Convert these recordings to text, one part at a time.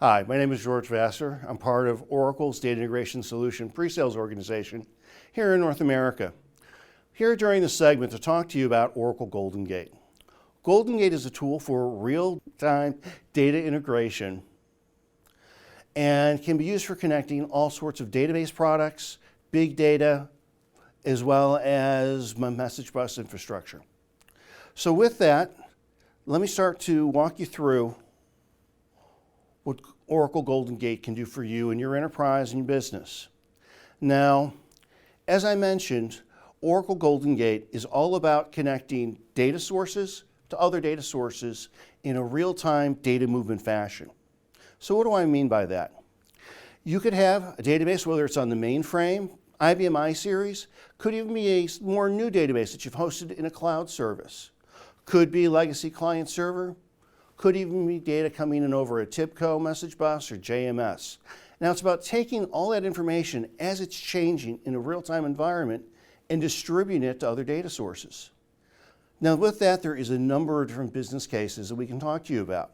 Hi, my name is George Vasser. I'm part of Oracle's Data Integration Solution pre-sales organization here in North America. Here during this segment to talk to you about Oracle GoldenGate. GoldenGate is a tool for real-time data integration and can be used for connecting all sorts of database products, big data, as well as my message bus infrastructure. So with that, let me start to walk you through what Oracle GoldenGate can do for you and your enterprise and your business. Now, as I mentioned, Oracle GoldenGate is all about connecting data sources to other data sources in a real-time data movement fashion. So what do I mean by that? You could have a database, whether it's on the mainframe, IBM iSeries, could even be a more new database that you've hosted in a cloud service. Could be legacy client server, could even be data coming in over a TIBCO message bus or JMS. Now it's about taking all that information as it's changing in a real-time environment and distributing it to other data sources. Now with that, there is a number of different business cases that we can talk to you about.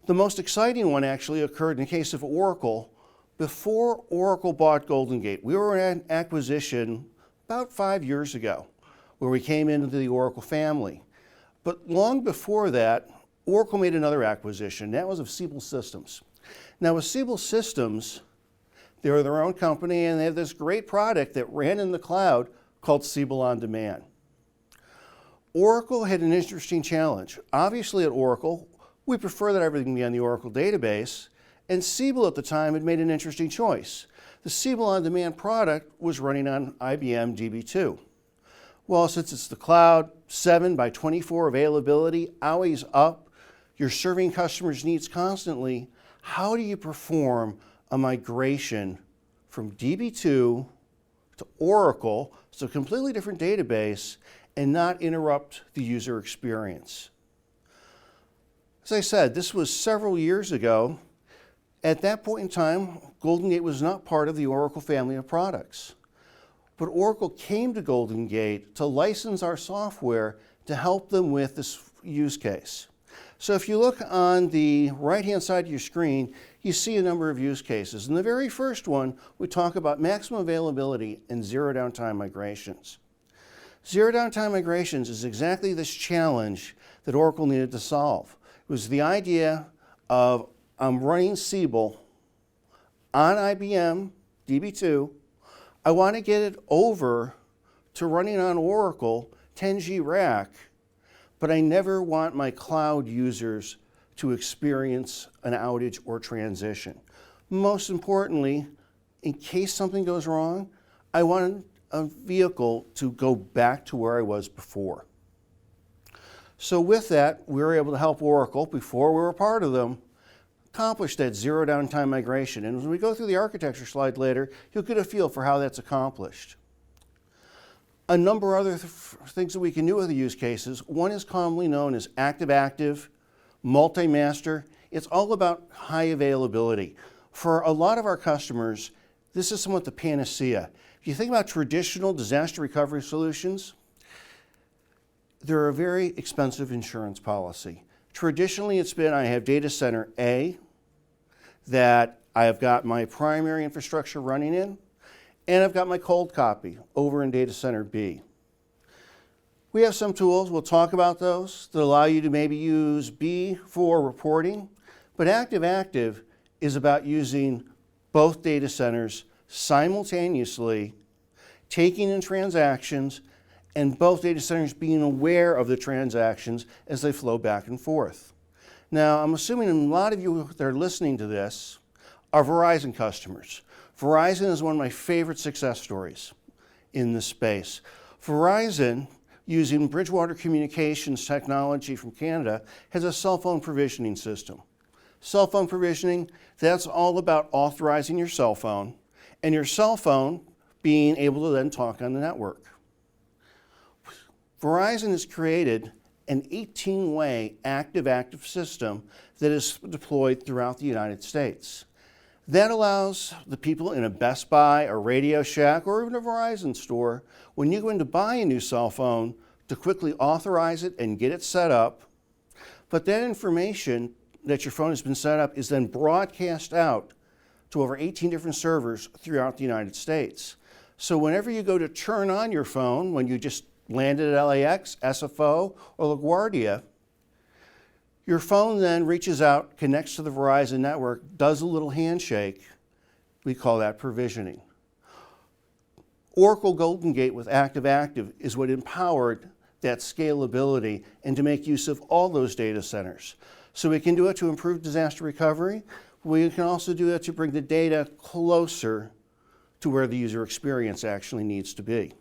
The most exciting one actually occurred in the case of Oracle. Before Oracle bought GoldenGate, we were in an acquisition about 5 years ago where we came into the Oracle family. But long before that, Oracle made another acquisition. That was of Siebel Systems. Now with Siebel Systems, they were their own company and they had this great product that ran in the cloud called Siebel On Demand. Oracle had an interesting challenge. Obviously at Oracle, we prefer that everything be on the Oracle database, and Siebel at the time had made an interesting choice. The Siebel On Demand product was running on IBM DB2. Well, since it's the cloud, 7/24 availability, always up, you're serving customers' needs constantly, how do you perform a migration from DB2 to Oracle, so a completely different database, and not interrupt the user experience? As I said, this was several years ago. At that point in time, GoldenGate was not part of the Oracle family of products. But Oracle came to GoldenGate to license our software to help them with this use case. So if you look on the right-hand side of your screen, you see a number of use cases. In the very first one, we talk about maximum availability and zero downtime migrations. Zero downtime migrations is exactly this challenge that Oracle needed to solve. It was the idea of I'm running Siebel on IBM DB2. I want to get it over to running on Oracle 10G rack, but I never want my cloud users to experience an outage or transition. Most importantly, in case something goes wrong, I want a vehicle to go back to where I was before. So with that, we were able to help Oracle, before we were part of them, accomplish that zero downtime migration. And as we go through the architecture slide later, you'll get a feel for how that's accomplished. A number of other things that we can do with the use cases. One is commonly known as active-active, multi-master. It's all about high availability. For a lot of our customers, this is somewhat the panacea. If you think about traditional disaster recovery solutions, they're a very expensive insurance policy. Traditionally, it's been I have data center A that I have got my primary infrastructure running in, and I've got my cold copy over in data center B. We have some tools, we'll talk about those, that allow you to maybe use B for reporting, but active-active is about using both data centers simultaneously, taking in transactions, and both data centers being aware of the transactions as they flow back and forth. Now, I'm assuming a lot of you that are listening to this are Verizon customers. Verizon is one of my favorite success stories in this space. Verizon, using Bridgewater Communications technology from Canada, has a cell phone provisioning system. Cell phone provisioning, that's all about authorizing your cell phone, and your cell phone being able to then talk on the network. Verizon has created an 18-way active-active system that is deployed throughout the United States. That allows the people in a Best Buy, a Radio Shack, or even a Verizon store, when you go in to buy a new cell phone, to quickly authorize it and get it set up. But that information that your phone has been set up is then broadcast out to over 18 different servers throughout the United States. So whenever you go to turn on your phone, when you just landed at LAX, SFO, or LaGuardia, your phone then reaches out, connects to the Verizon network, does a little handshake. We call that provisioning. Oracle GoldenGate with Active is what empowered that scalability and to make use of all those data centers. So we can do it to improve disaster recovery. We can also do it to bring the data closer to where the user experience actually needs to be.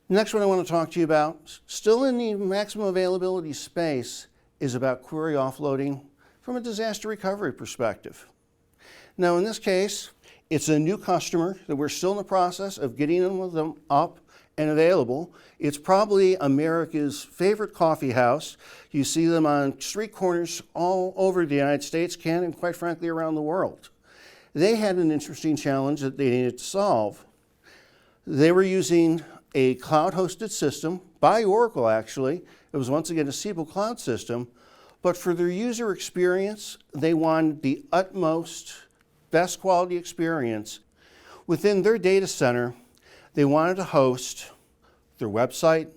Next one I want to talk to you about, still in the maximum availability space, is about query offloading from a disaster recovery perspective. Now in this case, it's a new customer that we're still in the process of getting them up and available. It's probably America's favorite coffee house. You see them on street corners all over the United States, Canada, and quite frankly around the world. They had an interesting challenge that they needed to solve. They were using a cloud-hosted system by Oracle, actually. It was once again a Siebel cloud system, but for their user experience, they wanted the utmost, best quality experience. Within their data center, they wanted to host their website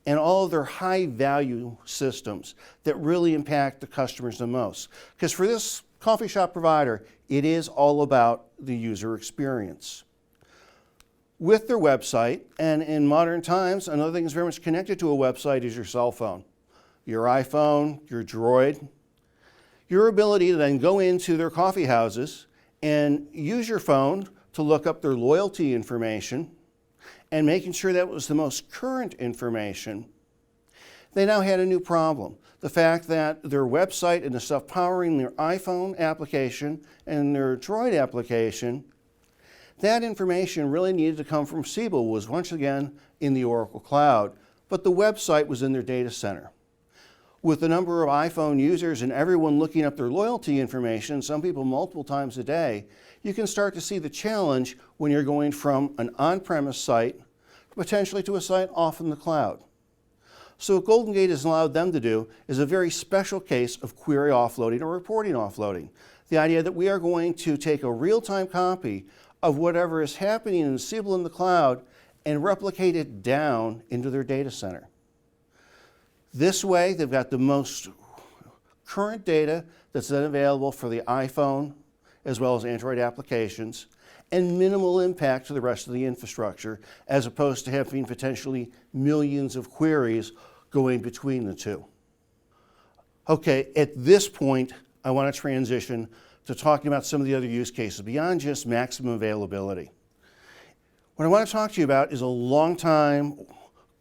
and all of their high-value systems that really impact the customers the most. Because for this coffee shop provider, it is all about the user experience. With their website, and in modern times, another thing that's very much connected to a website is your cell phone, your iPhone, your Droid. Your ability to then go into their coffee houses and use your phone to look up their loyalty information and making sure that was the most current information. They now had a new problem. The fact that their website and the stuff powering their iPhone application and their Droid application, that information really needed to come from Siebel, was once again in the Oracle Cloud, but the website was in their data center. With the number of iPhone users and everyone looking up their loyalty information, some people multiple times a day, you can start to see the challenge when you're going from an on-premise site potentially to a site off in the cloud. So what GoldenGate has allowed them to do is a very special case of query offloading or reporting offloading. The idea that we are going to take a real-time copy of whatever is happening in Siebel in the cloud and replicate it down into their data center. This way, they've got the most current data that's then available for the iPhone as well as Android applications, and minimal impact to the rest of the infrastructure, as opposed to having potentially millions of queries going between the two. Okay, at this point, I want to transition to talking about some of the other use cases beyond just maximum availability. What I want to talk to you about is a long-time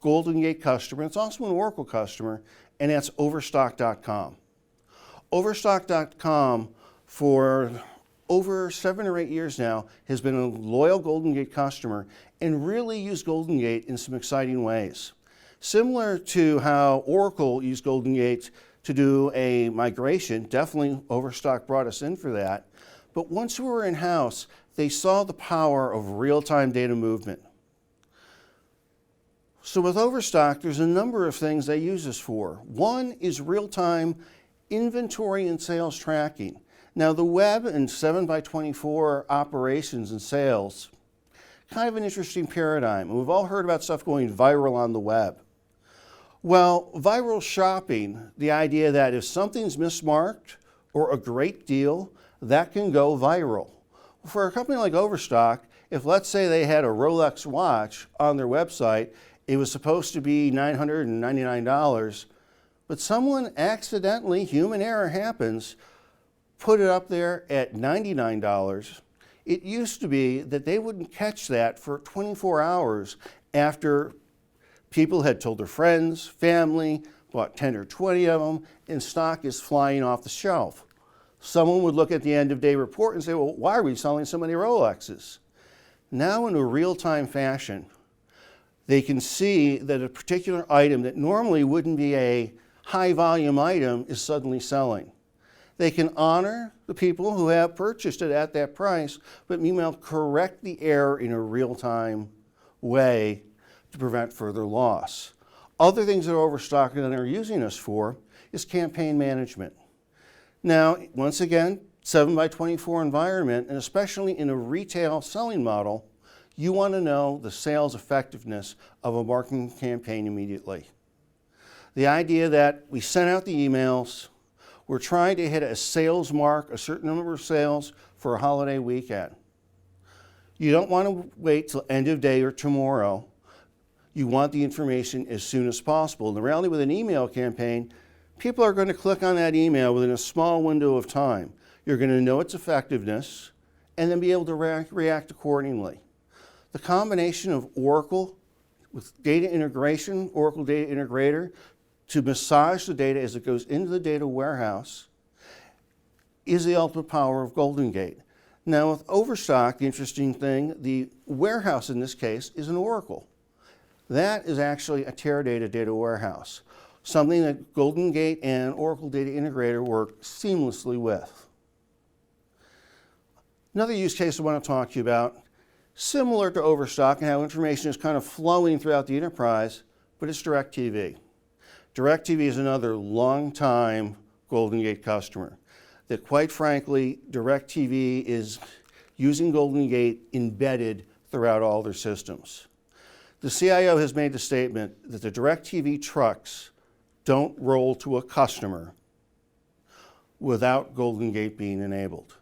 GoldenGate customer. It's also an Oracle customer, and that's Overstock.com. Overstock.com, for over 7 or 8 years now, has been a loyal GoldenGate customer and really used GoldenGate in some exciting ways. Similar to how Oracle used GoldenGate to do a migration, definitely Overstock brought us in for that, but once we were in-house, they saw the power of real-time data movement. So with Overstock, there's a number of things they use this for. One is real-time inventory and sales tracking. Now the web and 7x24 operations and sales, kind of an interesting paradigm. And we've all heard about stuff going viral on the web. Well, viral shopping, the idea that if something's mismarked or a great deal, that can go viral. For a company like Overstock, if let's say they had a Rolex watch on their website, it was supposed to be $999, but someone accidentally, human error happens, put it up there at $99. It used to be that they wouldn't catch that for 24 hours after people had told their friends, family, bought 10 or 20 of them, and stock is flying off the shelf. Someone would look at the end of day report and say, well, why are we selling so many Rolexes? Now in a real-time fashion, they can see that a particular item that normally wouldn't be a high volume item is suddenly selling. They can honor the people who have purchased it at that price, but meanwhile correct the error in a real-time way to prevent further loss. Other things that Overstock are using us for is campaign management. Now, once again, 7 by 24 environment, and especially in a retail selling model, you want to know the sales effectiveness of a marketing campaign immediately. The idea that we send out the emails, we're trying to hit a sales mark, a certain number of sales for a holiday weekend. You don't want to wait till end of day or tomorrow. You want the information as soon as possible. And the reality with an email campaign, people are going to click on that email within a small window of time. You're going to know its effectiveness and then be able to react accordingly. The combination of Oracle with data integration, Oracle Data Integrator, to massage the data as it goes into the data warehouse is the ultimate power of GoldenGate. Now with Overstock, the interesting thing, the warehouse in this case is an Oracle. That is actually a Teradata data warehouse, something that GoldenGate and Oracle Data Integrator work seamlessly with. Another use case I want to talk to you about, similar to Overstock and how information is kind of flowing throughout the enterprise, but it's DirecTV. DirecTV is another long-time GoldenGate customer that, quite frankly, DirecTV is using GoldenGate embedded throughout all their systems. The CIO has made the statement that the DirecTV trucks don't roll to a customer without GoldenGate being enabled.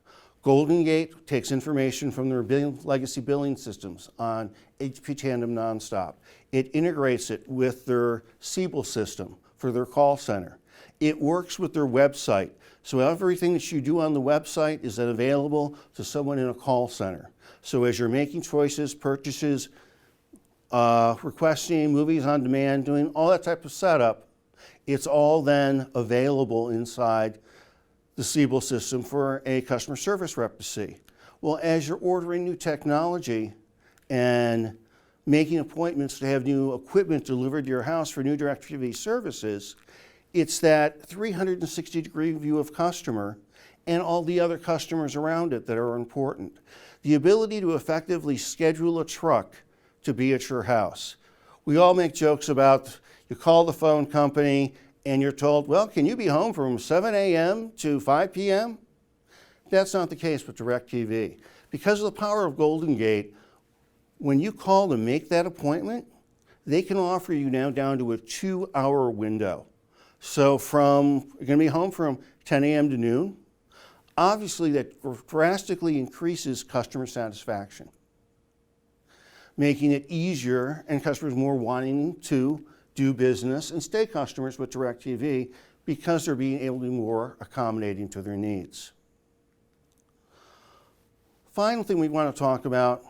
GoldenGate takes information from their legacy billing systems on HP Tandem Nonstop. It integrates it with their Siebel system for their call center. It works with their website, so everything that you do on the website is then available to someone in a call center. So as you're making choices, purchases, requesting movies on demand, doing all that type of setup, it's all then available inside the Siebel system for a customer service rep to see. Well, as you're ordering new technology and making appointments to have new equipment delivered to your house for new DirecTV services, it's that 360-degree view of customer and all the other customers around it that are important. The ability to effectively schedule a truck to be at your house. We all make jokes about you call the phone company and you're told, well, can you be home from 7 a.m. to 5 p.m.? That's not the case with DirecTV. Because of the power of GoldenGate, when you call to make that appointment, they can offer you now down to a 2-hour window. So you're going to be home from 10 a.m. to noon. Obviously, that drastically increases customer satisfaction, making it easier and customers more wanting to do business and stay customers with DirecTV because they're being able to be more accommodating to their needs. Final thing we want to talk about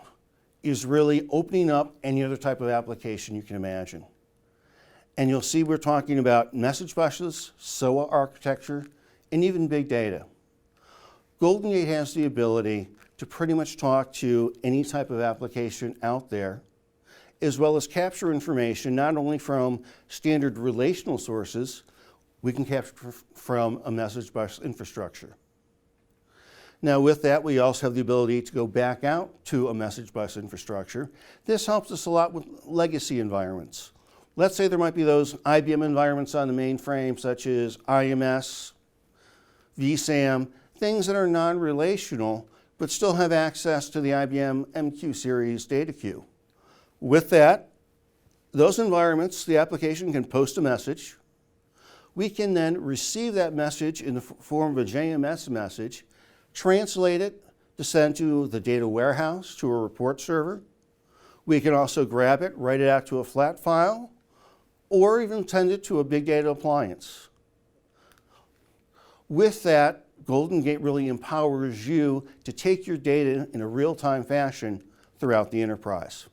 is really opening up any other type of application you can imagine. And you'll see we're talking about message buses, SOA architecture, and even big data. GoldenGate has the ability to pretty much talk to any type of application out there, as well as capture information not only from standard relational sources, we can capture from a message bus infrastructure. Now with that, we also have the ability to go back out to a message bus infrastructure. This helps us a lot with legacy environments. Let's say there might be those IBM environments on the mainframe, such as IMS, vSAM, things that are non-relational, but still have access to the IBM MQ series data queue. With that, those environments, the application can post a message. We can then receive that message in the form of a JMS message, translate it to send to the data warehouse, to a report server. We can also grab it, write it out to a flat file, or even send it to a big data appliance. With that, GoldenGate really empowers you to take your data in a real-time fashion throughout the enterprise.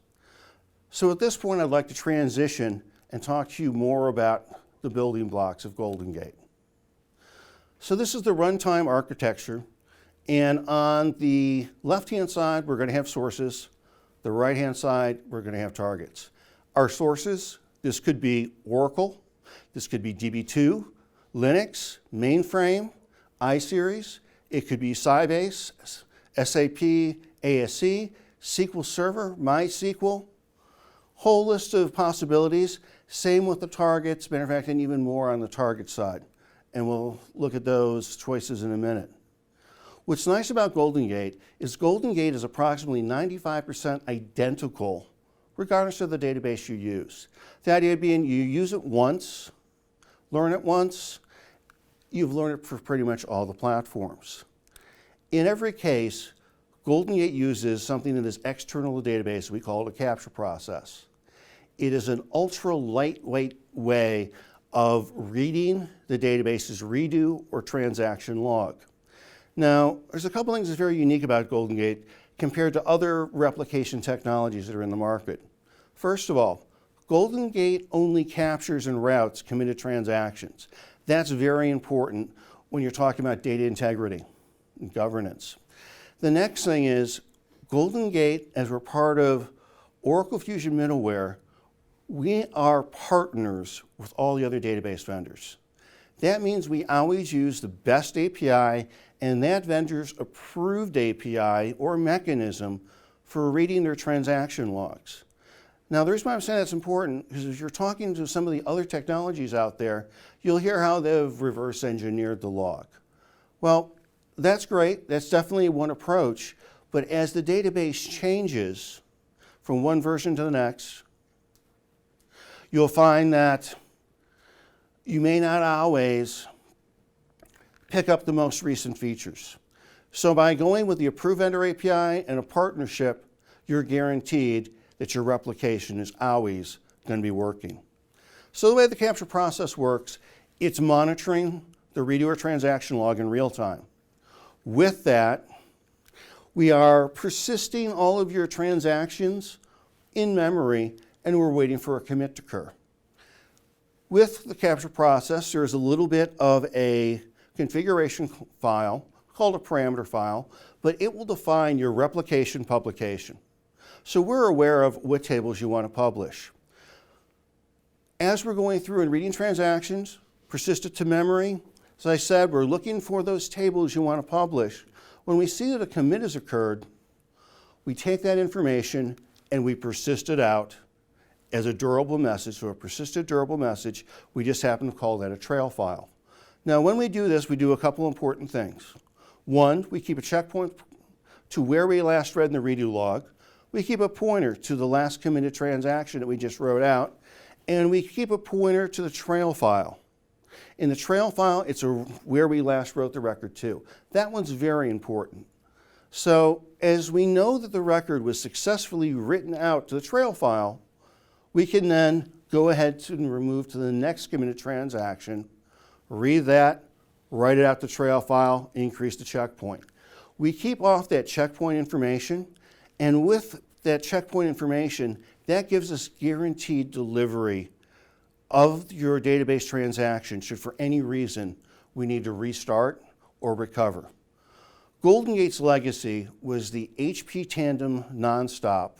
So at this point, I'd like to transition and talk to you more about the building blocks of GoldenGate. So this is the runtime architecture, and on the left-hand side, we're going to have sources. The right-hand side, we're going to have targets. Our sources, this could be Oracle, this could be DB2, Linux, mainframe, iSeries, it could be Sybase, SAP, ASE, SQL Server, MySQL, whole list of possibilities. Same with the targets, matter of fact, and even more on the target side. and we'll look at those choices in a minute. What's nice about GoldenGate is approximately 95% identical regardless of the database you use. The idea being you use it once, learn it once, you've learned it for pretty much all the platforms. In every case, GoldenGate uses something in this external database we call it a capture process. It is an ultra lightweight way of reading the database's redo or transaction log. Now, there's a couple things that's very unique about GoldenGate compared to other replication technologies that are in the market. First of all, GoldenGate only captures and routes committed transactions. That's very important when you're talking about data integrity and governance. The next thing is GoldenGate, as we're part of Oracle Fusion Middleware, we are partners with all the other database vendors. That means we always use the best API and that vendor's approved API or mechanism for reading their transaction logs. Now, the reason why I'm saying that's important is if you're talking to some of the other technologies out there, you'll hear how they've reverse engineered the log. Well, that's great. That's definitely one approach. But as the database changes from one version to the next, you'll find that you may not always pick up the most recent features. So by going with the approved vendor API and a partnership, you're guaranteed that your replication is always going to be working. So the way the capture process works, it's monitoring the redo or transaction log in real time. With that, we are persisting all of your transactions in memory, and we're waiting for a commit to occur. With the capture process, there's a little bit of a configuration file called a parameter file, but it will define your replication publication. So we're aware of what tables you want to publish. As we're going through and reading transactions, persistent to memory, as I said, we're looking for those tables you want to publish. When we see that a commit has occurred, we take that information and we persist it out as a durable message. So a persisted durable message, we just happen to call that a trail file. Now, when we do this, we do a couple important things. One, we keep a checkpoint to where we last read in the redo log. We keep a pointer to the last committed transaction that we just wrote out. And we keep a pointer to the trail file. In the trail file, it's where we last wrote the record to. That one's very important. So as we know that the record was successfully written out to the trail file, we can then go ahead and remove to the next committed transaction, read that, write it out the trail file, increase the checkpoint. We keep off that checkpoint information, and with that checkpoint information, that gives us guaranteed delivery of your database transaction should for any reason we need to restart or recover. GoldenGate's legacy was the HP Tandem nonstop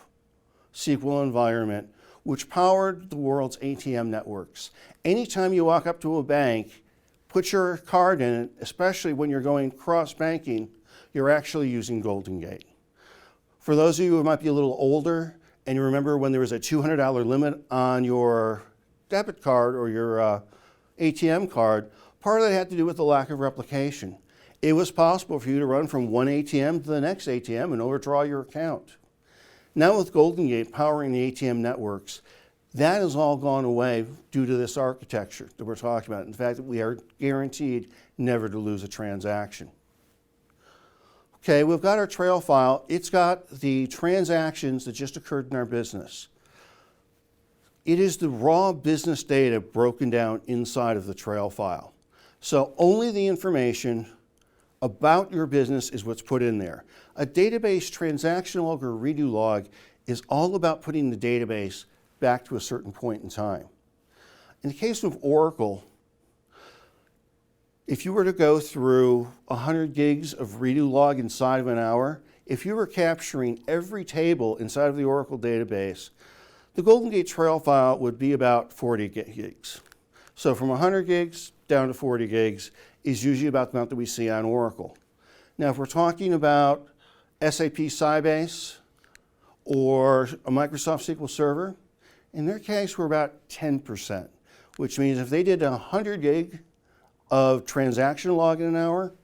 SQL environment, which powered the world's ATM networks. Anytime you walk up to a bank, put your card in it, especially when you're going cross-banking, you're actually using GoldenGate. For those of you who might be a little older and you remember when there was a $200 limit on your debit card or your ATM card, part of that had to do with the lack of replication. It was possible for you to run from one ATM to the next ATM and overdraw your account. Now with GoldenGate powering the ATM networks, that has all gone away due to this architecture that we're talking about. In fact, we are guaranteed never to lose a transaction. Okay, we've got our trail file. It's got the transactions that just occurred in our business. It is the raw business data broken down inside of the trail file. So only the information about your business is what's put in there. A database transaction log or redo log is all about putting the database back to a certain point in time. In the case of Oracle, if you were to go through 100 gigs of redo log inside of an hour, if you were capturing every table inside of the Oracle database, the GoldenGate trail file would be about 40 gigs. So from 100 gigs down to 40 gigs is usually about the amount that we see on Oracle. Now, if we're talking about SAP Sybase or a Microsoft SQL Server, in their case, we're about 10%, which means if they did 100 gig of transaction log in an hour,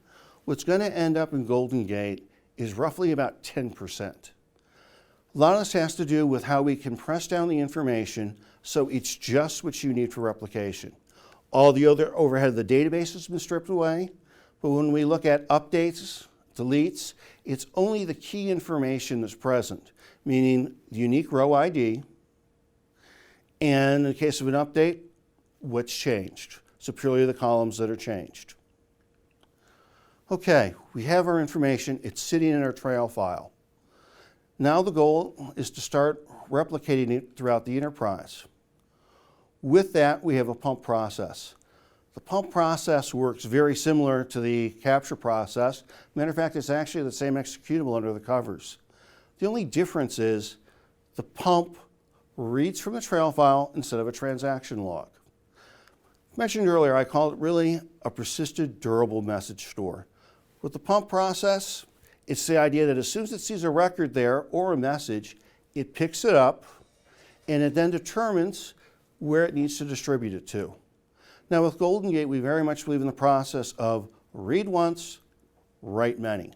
what's going to end up in GoldenGate is roughly about 10%. A lot of this has to do with how we compress down the information so it's just what you need for replication. All the other overhead of the database has been stripped away, but when we look at updates, deletes, it's only the key information that's present, meaning the unique row ID, and in the case of an update, what's changed. So purely the columns that are changed. Okay, we have our information, it's sitting in our trail file. Now the goal is to start replicating it throughout the enterprise. With that, we have a pump process. The pump process works very similar to the capture process. Matter of fact, it's actually the same executable under the covers. The only difference is the pump reads from the trail file instead of a transaction log. Mentioned earlier, I called it really a persistent, durable message store. With the pump process, it's the idea that as soon as it sees a record there or a message, it picks it up and it then determines where it needs to distribute it to. Now with GoldenGate, we very much believe in the process of read once, write many.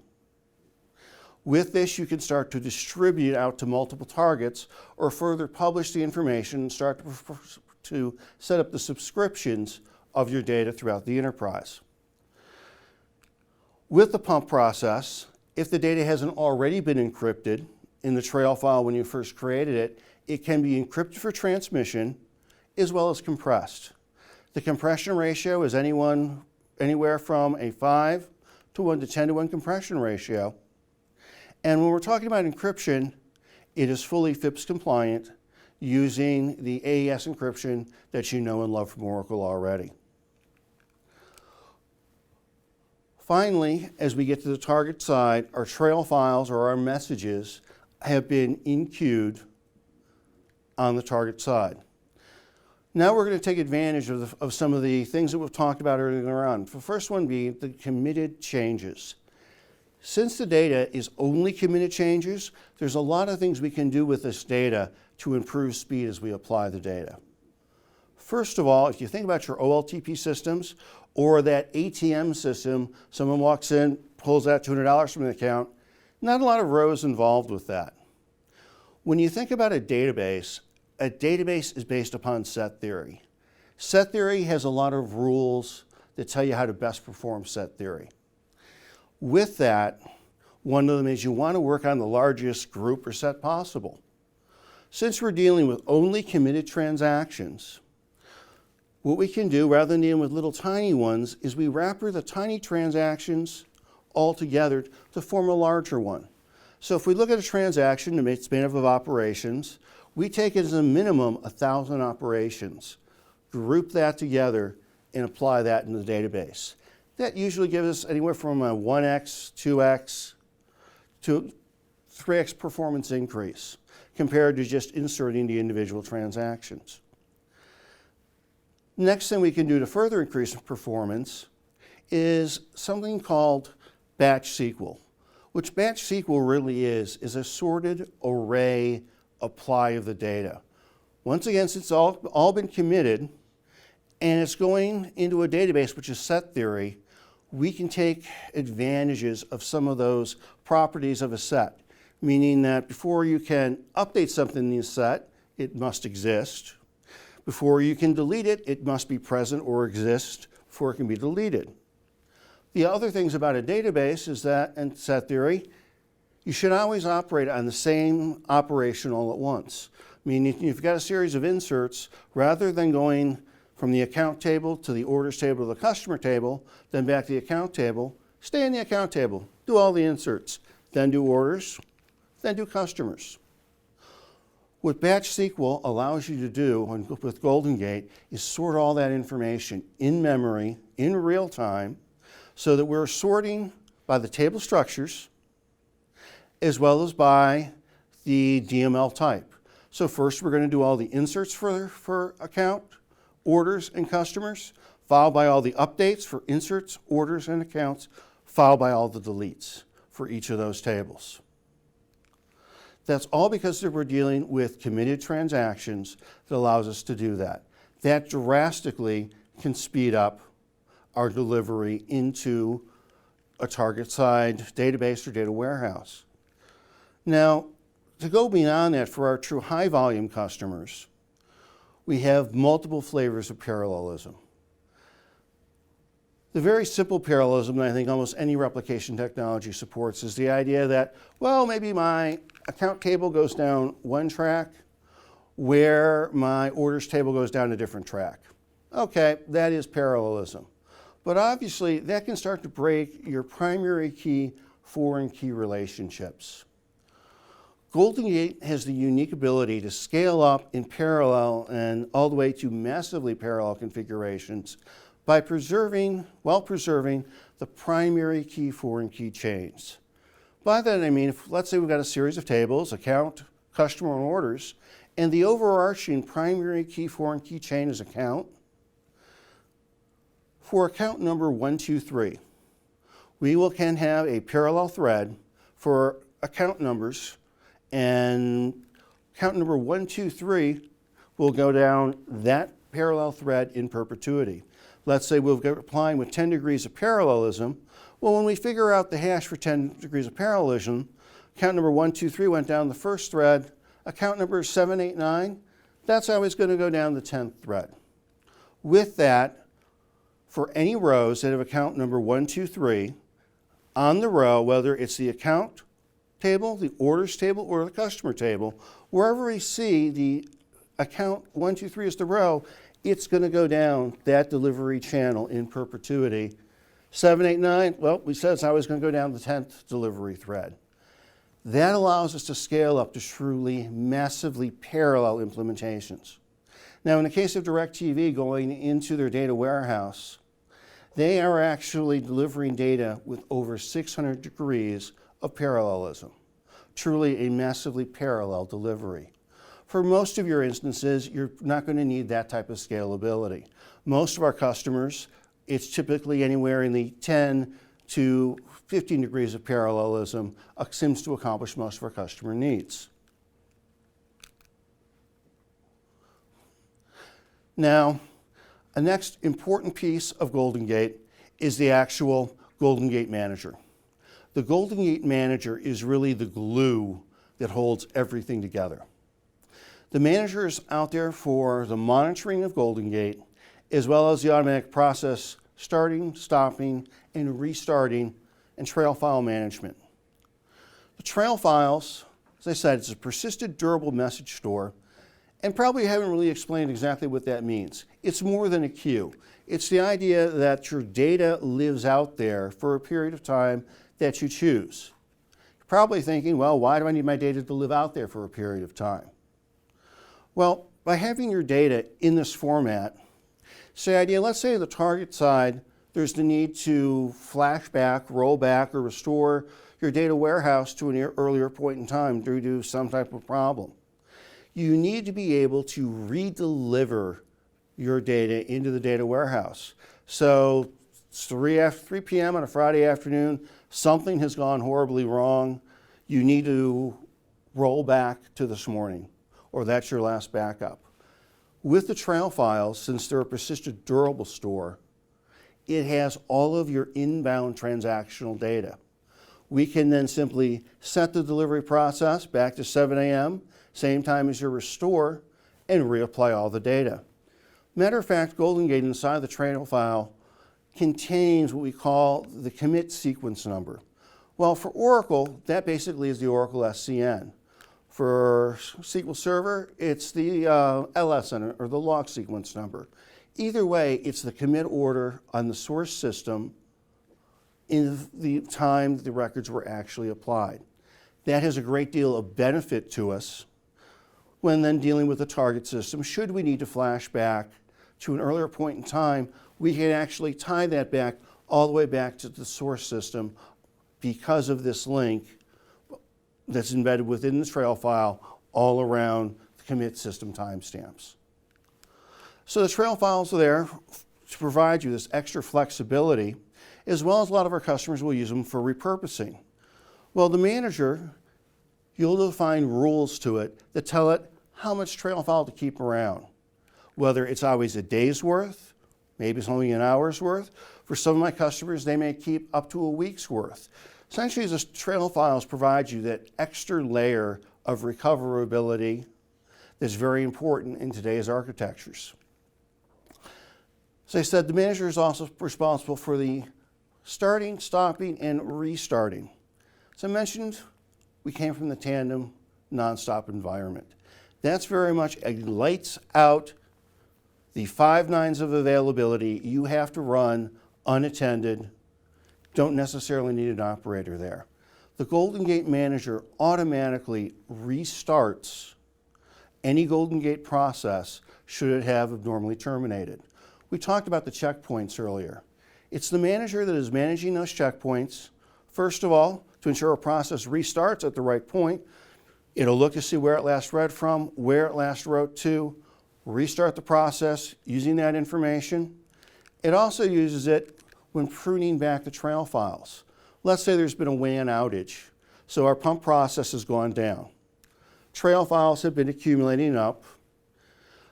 With this, you can start to distribute out to multiple targets or further publish the information and start to set up the subscriptions of your data throughout the enterprise. With the pump process, if the data hasn't already been encrypted in the trail file when you first created it, it can be encrypted for transmission as well as compressed. The compression ratio is anywhere from a 5 to 1 to 10 to 1 compression ratio. And when we're talking about encryption, it is fully FIPS compliant using the AES encryption that you know and love from Oracle already. Finally, as we get to the target side, our trail files or our messages have been in-queued on the target side. Now we're going to take advantage of some of the things that we've talked about earlier on. The first one being the committed changes. Since the data is only committed changes, there's a lot of things we can do with this data to improve speed as we apply the data. First of all, if you think about your OLTP systems or that ATM system, someone walks in, pulls out $200 from the account, not a lot of rows involved with that. When you think about a database is based upon set theory. Set theory has a lot of rules that tell you how to best perform set theory. With that, one of them is you want to work on the largest group or set possible. Since we're dealing with only committed transactions, what we can do, rather than dealing with little tiny ones, is we wrapper the tiny transactions all together to form a larger one. So if we look at a transaction, it's made up of operations, we take it as a minimum 1,000 operations, group that together, and apply that in the database. That usually gives us anywhere from a 1x, 2x, to 3x performance increase compared to just inserting the individual transactions. Next thing we can do to further increase performance is something called batch SQL, which batch SQL really is a sorted array apply of the data. Once again, since it's all been committed and it's going into a database which is set theory, we can take advantages of some of those properties of a set, meaning that before you can update something in the set, it must exist. Before you can delete it, it must be present or exist before it can be deleted. The other things about a database is that, in set theory, you should always operate on the same operation all at once. Meaning if you've got a series of inserts, rather than going from the account table to the orders table to the customer table, then back to the account table, stay in the account table, do all the inserts, then do orders, then do customers. What batch SQL allows you to do with GoldenGate is sort all that information in memory, in real time, so that we're sorting by the table structures as well as by the DML type. So first we're going to do all the inserts for account, orders, and customers, followed by all the updates for inserts, orders, and accounts, followed by all the deletes for each of those tables. That's all because we're dealing with committed transactions that allows us to do that. That drastically can speed up our delivery into a target side database or data warehouse. Now, to go beyond that, for our true high volume customers, we have multiple flavors of parallelism. The very simple parallelism that I think almost any replication technology supports is the idea that, well, maybe my account table goes down one track where my orders table goes down a different track. Okay, that is parallelism. But obviously, that can start to break your primary key foreign key relationships. GoldenGate has the unique ability to scale up in parallel and all the way to massively parallel configurations by preserving the primary key foreign key chains. By that I mean, if, let's say we've got a series of tables, account, customer, and orders, and the overarching primary key foreign key chain is account. For account number 123, we can have a parallel thread for account numbers, and account number 123 will go down that parallel thread in perpetuity. Let's say we'll get applying with 10 degrees of parallelism. Well, when we figure out the hash for 10 degrees of parallelism, account number 123 went down the first thread. Account number 789, that's always going to go down the 10th thread. With that, for any rows that have account number 123 on the row, whether it's the account table, the orders table, or the customer table, wherever we see the account 123 as the row, it's going to go down that delivery channel in perpetuity. 789, well, we said it's always going to go down the 10th delivery thread. That allows us to scale up to truly massively parallel implementations. Now, in the case of DirecTV going into their data warehouse, they are actually delivering data with over 600 degrees of parallelism. Truly a massively parallel delivery. For most of your instances, you're not going to need that type of scalability. Most of our customers, it's typically anywhere in the 10 to 15 degrees of parallelism seems to accomplish most of our customer needs. Now, a next important piece of GoldenGate is the actual GoldenGate Manager. The GoldenGate Manager is really the glue that holds everything together. The manager is out there for the monitoring of GoldenGate, as well as the automatic process starting, stopping, and restarting, and trail file management. The trail files, as I said, it's a persistent durable message store, and probably haven't really explained exactly what that means. It's more than a queue. It's the idea that your data lives out there for a period of time that you choose. You're probably thinking, well, why do I need my data to live out there for a period of time? Well, by having your data in this format, let's say on the target side, there's the need to flash back, roll back, or restore your data warehouse to an earlier point in time due to some type of problem. You need to be able to re-deliver your data into the data warehouse. So it's 3 p.m. on a Friday afternoon, something has gone horribly wrong. You need to roll back to this morning, or that's your last backup. With the trail files, since they're a persistent durable store, it has all of your inbound transactional data. We can then simply set the delivery process back to 7 a.m., same time as your restore, and reapply all the data. Matter of fact, GoldenGate inside the trail file contains what we call the commit sequence number. Well, for Oracle, that basically is the Oracle SCN. For SQL Server, it's the LSN, or the log sequence number. Either way, it's the commit order on the source system in the time that the records were actually applied. That has a great deal of benefit to us when then dealing with the target system. Should we need to flash back to an earlier point in time, we can actually tie that back all the way back to the source system because of this link that's embedded within the trail file all around the commit system timestamps. So the trail files are there to provide you this extra flexibility, as well as a lot of our customers will use them for repurposing. Well, the manager, you'll define rules to it that tell it how much trail file to keep around, whether it's always a day's worth, maybe it's only an hour's worth. For some of my customers, they may keep up to a week's worth. Essentially, the trail files provide you that extra layer of recoverability that's very important in today's architectures. As I said, the manager is also responsible for the starting, stopping, and restarting. As I mentioned, we came from the tandem nonstop environment. That's very much a lights out, the 5 nines of availability. You have to run unattended, don't necessarily need an operator there. The GoldenGate manager automatically restarts any GoldenGate process should it have abnormally terminated. We talked about the checkpoints earlier. It's the manager that is managing those checkpoints. First of all, to ensure a process restarts at the right point, it'll look to see where it last read from, where it last wrote to, restart the process using that information. It also uses it when pruning back the trail files. Let's say there's been a WAN outage, so our pump process has gone down. Trail files have been accumulating up.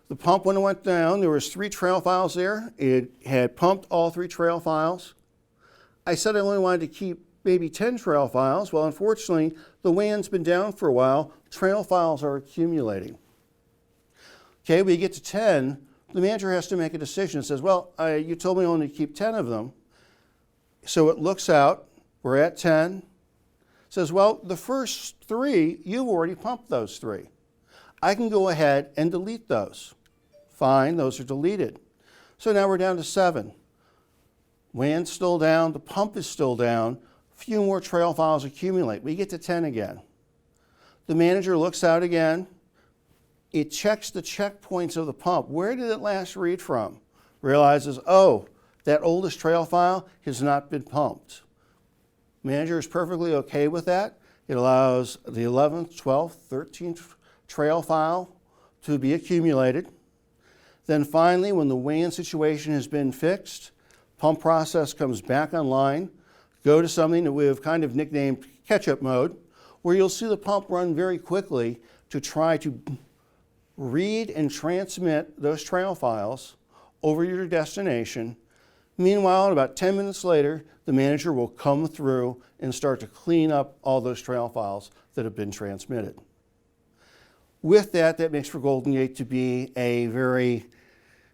The pump, when it went down, there was 3 trail files there. It had pumped all 3 trail files. I said I only wanted to keep maybe 10 trail files. Well, unfortunately, the WAN's been down for a while. Trail files are accumulating. Okay, when you get to 10, the manager has to make a decision. It says, well, you told me only to keep 10 of them. So it looks out, we're at 10. Says, well, the first 3, you've already pumped those 3. I can go ahead and delete those. Fine, those are deleted. So now we're down to 7. WAN's still down, the pump is still down, a few more trail files accumulate. We get to 10 again. The manager looks out again. It checks the checkpoints of the pump. Where did it last read from? Realizes, oh, that oldest trail file has not been pumped. Manager is perfectly okay with that. It allows the 11th, 12th, 13th trail file to be accumulated. Then finally, when the WAN situation has been fixed, pump process comes back online. Go to something that we have kind of nicknamed catch-up mode, where you'll see the pump run very quickly to try to read and transmit those trail files over your destination. Meanwhile, about 10 minutes later, the manager will come through and start to clean up all those trail files that have been transmitted. With that, that makes for GoldenGate to be a very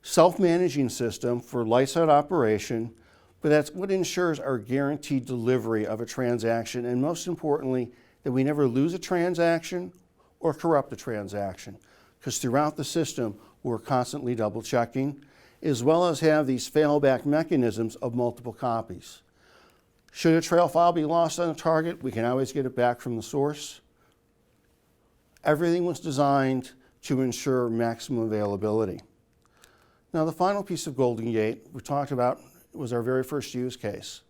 self-managing system for lights-out operation, but that's what ensures our guaranteed delivery of a transaction, and most importantly, that we never lose a transaction or corrupt a transaction, because throughout the system, we're constantly double-checking, as well as have these failback mechanisms of multiple copies. Should a trail file be lost on a target, we can always get it back from the source. Everything was designed to ensure maximum availability. Now, the final piece of GoldenGate we talked about was our very first use case,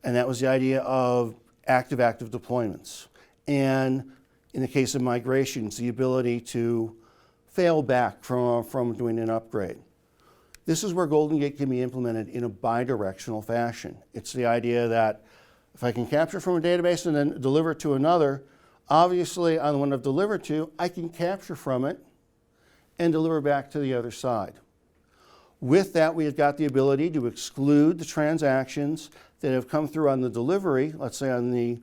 and that was the idea of active-active deployments. And in the case of migrations, the ability to fail back from doing an upgrade. This is where GoldenGate can be implemented in a bidirectional fashion. It's the idea that if I can capture from a database and then deliver it to another, obviously on the one I've delivered to, I can capture from it and deliver back to the other side. With that, we have got the ability to exclude the transactions that have come through on the delivery, let's say on the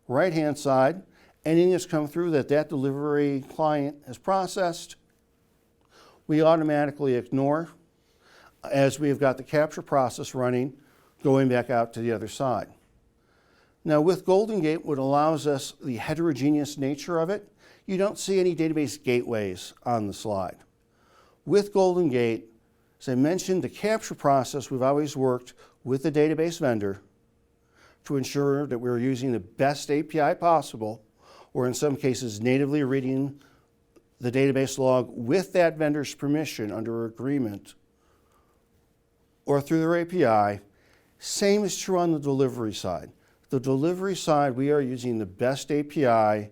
right-hand side. Anything that's come through that delivery client has processed, we automatically ignore, as we have got the capture process running, going back out to the other side. Now, with GoldenGate, what allows us the heterogeneous nature of it, you don't see any database gateways on the slide. With GoldenGate, as I mentioned, the capture process, we've always worked with the database vendor to ensure that we're using the best API possible, or in some cases, natively reading the database log with that vendor's permission under agreement or through their API. Same is true on the delivery side. The delivery side, we are using the best API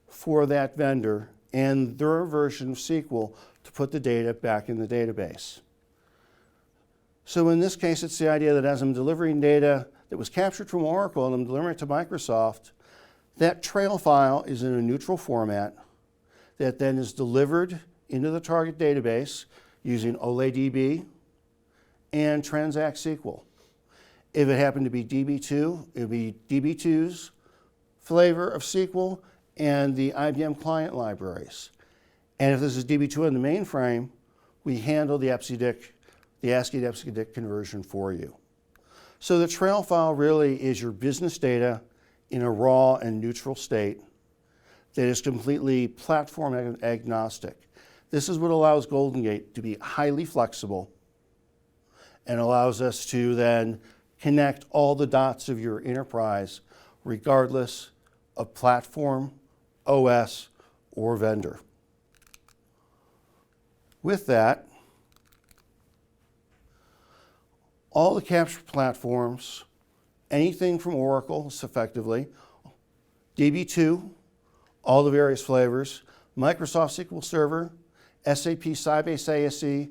for that vendor and their version of SQL to put the data back in the database. So in this case, it's the idea that as I'm delivering data that was captured from Oracle and I'm delivering it to Microsoft, that trail file is in a neutral format that then is delivered into the target database using OLADB and Transact SQL. If it happened to be DB2, it would be DB2's flavor of SQL and the IBM client libraries. And if this is DB2 on the mainframe, we handle the ASCII to EBCDIC conversion for you. So the trail file really is your business data in a raw and neutral state that is completely platform agnostic. This is what allows GoldenGate to be highly flexible and allows us to then connect all the dots of your enterprise regardless of platform, OS, or vendor. With that, all the capture platforms, anything from Oracle, effectively, DB2, all the various flavors, Microsoft SQL Server, SAP Sybase ASE,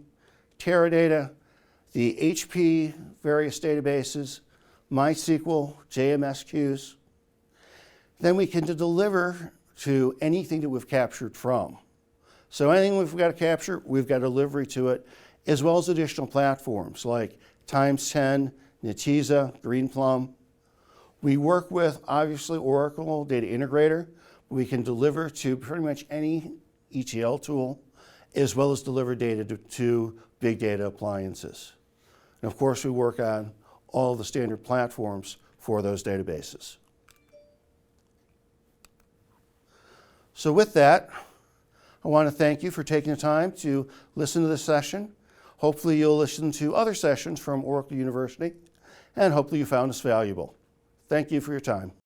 Teradata, the HP various databases, MySQL, JMSQs. Then we can deliver to anything that we've captured from. So anything we've got to capture, we've got delivery to it, as well as additional platforms like Times10, Netezza, Greenplum. We work with, obviously, Oracle Data Integrator. We can deliver to pretty much any ETL tool, as well as deliver data to big data appliances. And of course, we work on all the standard platforms for those databases. So with that, I want to thank you for taking the time to listen to this session. Hopefully you'll listen to other sessions from Oracle University, and hopefully you found this valuable. Thank you for your time.